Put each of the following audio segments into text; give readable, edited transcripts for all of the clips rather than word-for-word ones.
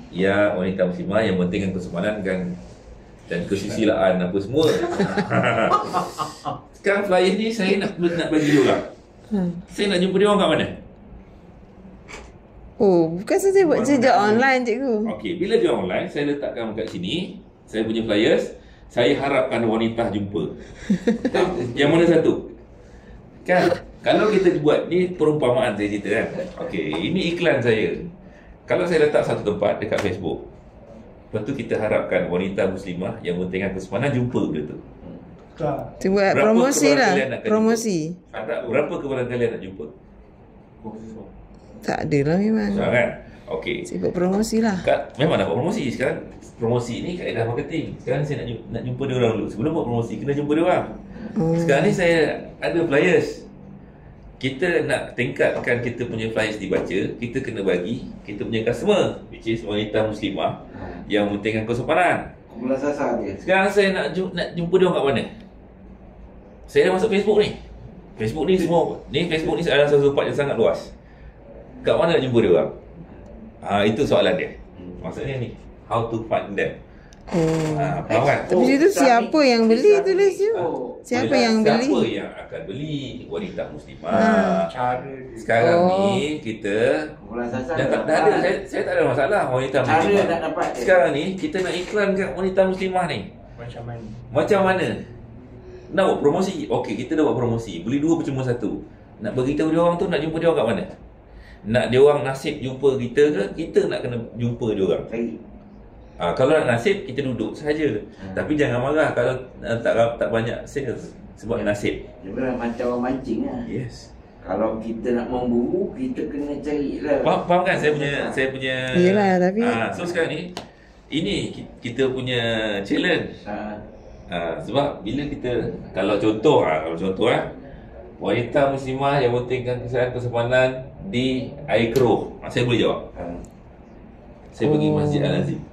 Ya, wanita muslimah yang penting kesopanan dan kesusilaan apa semua. Sekarang flyer ni saya nak bagi dia orang. Saya nak jumpa dia orang kat mana? Oh, bukan saya buat sejak online, cikgu. Okey, bila dia online, saya letakkan kat sini. Saya punya flyers. Saya harapkan wanita jumpa. Yang mana satu? Kan? Kalau kita buat ni perumpamaan saya cerita kan. Okey, ini iklan saya. Kalau saya letak satu tempat dekat Facebook, lepas tu kita harapkan wanita muslimah yang penting kesopanan jumpa benda tu. Buat promosi lah. Promosi. Berapa kebalan kalian nak jumpa? Tak ada lah memang. Susah kan? Okey. Saya buat promosi lah. Memang nak buat promosi. Sekarang promosi ni kaedah marketing. Sekarang saya nak jumpa dia orang dulu. Sebelum buat promosi, kena jumpa dia orang. Sekarang ni saya ada flyers. Kita nak tingkatkan kita punya flyers dibaca, kita kena bagi kita punya customer, which is wanita muslimah yang mementingkan kesopanan. Kumpulan sasar dia. Sekarang saya nak jumpa dia orang kat mana? Saya dah masuk Facebook ni. Facebook ni adalah satu tempat yang sangat luas. Kat mana nak jumpa dia orang? Itu soalan dia. Maksudnya ni, how to find them. Faham kan? Tapi itu siapa yang beli tulis tu? Siapa yang beli? Siapa yang akan beli? Wanita muslimah. Sekarang ni kita dah ada. Saya tak ada masalah wanita muslimah. Sekarang ni kita nak iklankan wanita muslimah ni. Macam mana? Nak buat promosi. Okey, kita dah buat promosi. Beli dua percuma satu. Nak beritahu dia orang tu nak jumpa dia orang kat mana? Nak dia orang nasib jumpa kita ke? Kita nak kena jumpa dia orang. Kalau nak nasib, kita duduk sahaja. Tapi jangan marah kalau tak banyak sales. Sebab nasib. Dia benar macam orang mancing lah. Yes. Kalau kita nak memburu, kita kena cari lah. Faham kan saya punya Yelah, tapi so sekarang ni, ini kita punya challenge. Sebab bila kita, kalau contoh wanita muslimah yang pentingkan kesopanan di air keruh, saya boleh jawab. Saya pergi Masjid Al-Azim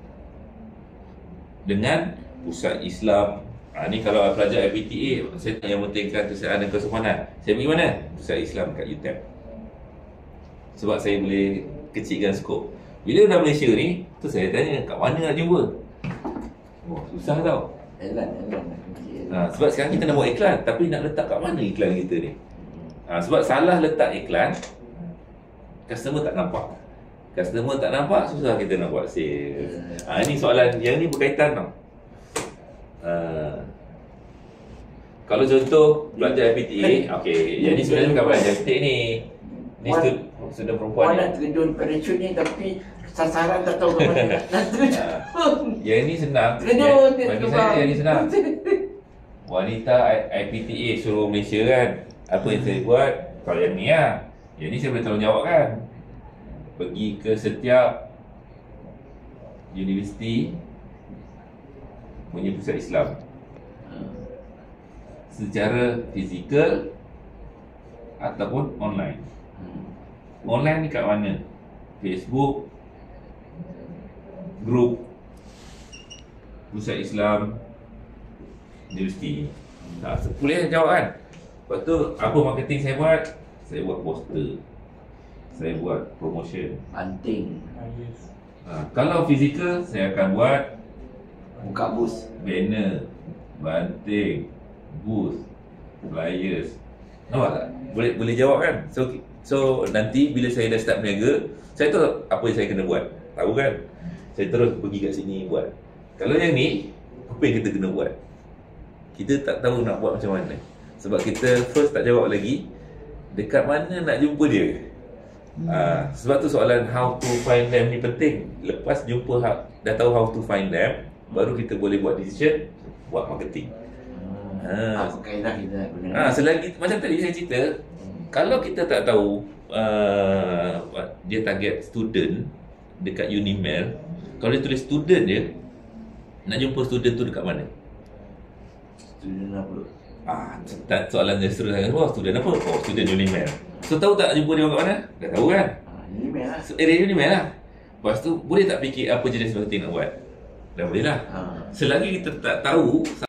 dengan pusat Islam. Ni kalau pelajar IPTA, saya yang pentingkan kesihatan dan kesopanan, saya pergi mana? Pusat Islam kat UTEP. Sebab saya boleh kecilkan skop. Bila dah Malaysia ni, tu saya tanya kat mana nak jumpa. Susah tau. Sebab sekarang kita nak buat iklan, tapi nak letak kat mana iklan kita ni? Sebab salah letak iklan, customer tak nampak. Customer tak nampak, susah kita nak buat sales. Ini soalan yang ni berkaitan tau. Kalau contoh pelajar IPTA, okey, yang ni sebenarnya bukan pelajar IPTA ni. Ni sudah perempuan. Nak terjun parachute ni tapi sasaran tak tahu ke mana nak terjun. Yang ni senang. Bagi saya yang ni senang. Wanita IPTA suruh Malaysia kan. Apa yang saya buat? Kalau yang ni lah. Yang ni saya boleh tolong jawab kan. Pergi ke setiap universiti punya pusat Islam secara fizikal ataupun online. Online ni kat mana? Facebook, grup pusat Islam universiti. Boleh jawab kan? Lepas tu apa marketing saya buat? Saya buat poster, saya buat promotion, banting. Kalau fizikal, saya akan buat buka bus, banner, banting, booth, flyers. Nampak tak? Boleh jawab kan? So nanti bila saya dah start berniaga, saya tahu apa yang saya kena buat. Tahu kan? Saya terus pergi kat sini buat. Kalau yang ni, apa yang kita kena buat? Kita tak tahu nak buat macam mana. Sebab kita first tak jawab lagi, dekat mana nak jumpa dia. Sebab tu soalan how to find them ni penting. Lepas jumpa dah tahu how to find them, baru kita boleh buat decision, buat marketing. Apa kaedah kita nak guna? Selagi macam tadi saya cerita, kalau kita tak tahu dia target student dekat Unimail, kalau dia tulis student je, nak jumpa student tu dekat mana? Student apa? Soalan dia student apa? Student Unimail. So tahu tak jumpa dia orang kat mana? Dah tahu kan? Unimail lah. Unimail lah. Lepas tu boleh tak fikir apa jenis marketing nak buat? Dah boleh lah. Selagi kita tak tahu